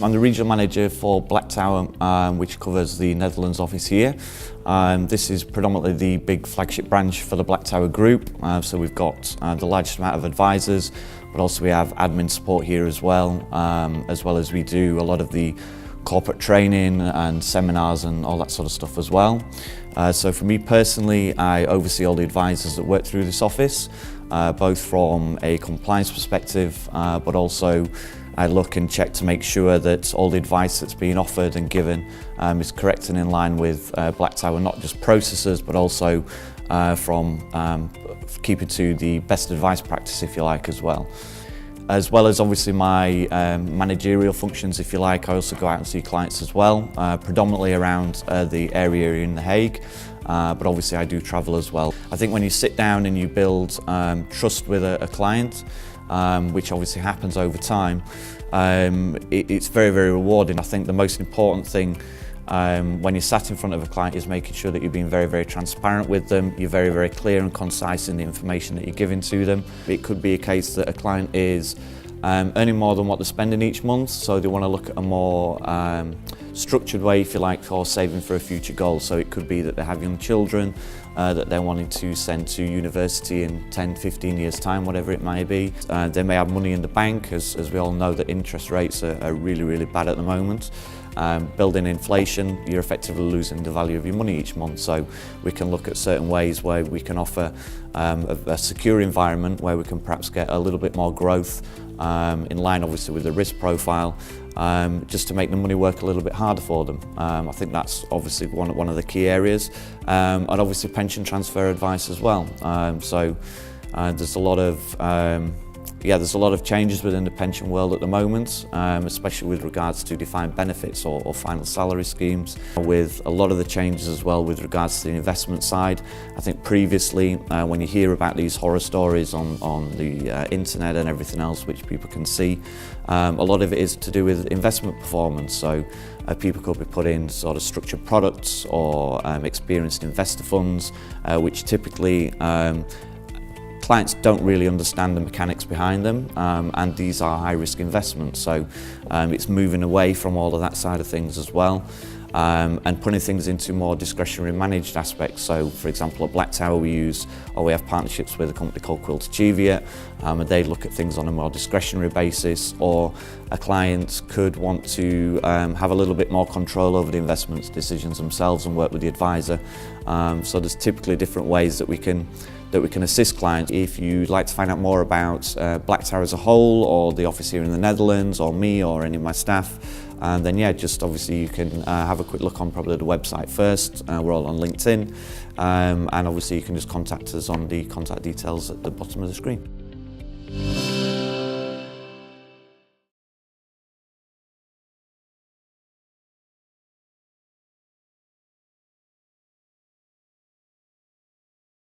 I'm the regional manager for Blacktower, which covers the Netherlands office here. This is predominantly the big flagship branch for the Blacktower group. So we've got the largest amount of advisors, but also we have admin support here as well as we do a lot of the corporate training and seminars and all that sort of stuff as well. So for me personally, I oversee all the advisors that work through this office, both from a compliance perspective, but also I look and check to make sure that all the advice that's being offered and given is correct and in line with Blacktower, not just processes, but also from keeping to the best advice practice, if you like, as well. As well as obviously my managerial functions, if you like, I also go out and see clients as well, predominantly around the area in The Hague, but obviously I do travel as well. I think when you sit down and you build trust with a client, which obviously happens over time, it's very, very rewarding. I think the most important thing when you're sat in front of a client is making sure that you're being very, very transparent with them. You're very, very clear and concise in the information that you're giving to them. It could be a case that a client is earning more than what they're spending each month, so they want to look at a more structured way, if you like, for saving for a future goal. So it could be that they have young children that they're wanting to send to university in 10, 15 years time, whatever it may be. They may have money in the bank, as we all know that interest rates are really, really bad at the moment. Building inflation, you're effectively losing the value of your money each month. So we can look at certain ways where we can offer a secure environment where we can perhaps get a little bit more growth in line obviously with the risk profile, just to make the money work a little bit harder for them. I think that's obviously one of the key areas, and obviously pension transfer advice as well. So there's a lot of changes within the pension world at the moment, especially with regards to defined benefits or final salary schemes. With a lot of the changes as well with regards to the investment side. I think previously, when you hear about these horror stories on the internet and everything else which people can see, a lot of it is to do with investment performance. So people could be put in sort of structured products or experienced investor funds, which typically clients don't really understand the mechanics behind them, and these are high-risk investments, so it's moving away from all of that side of things as well, and putting things into more discretionary managed aspects. So for example at Blacktower we have partnerships with a company called Quilt Achievia, and they look at things on a more discretionary basis, or a client could want to have a little bit more control over the investment decisions themselves and work with the advisor. So there's typically different ways that we can assist clients. If you'd like to find out more about Blacktower as a whole, or the office here in the Netherlands, or me, or any of my staff, then yeah, just obviously you can have a quick look on probably the website first. We're all on LinkedIn, and obviously you can just contact us on the contact details at the bottom of the screen.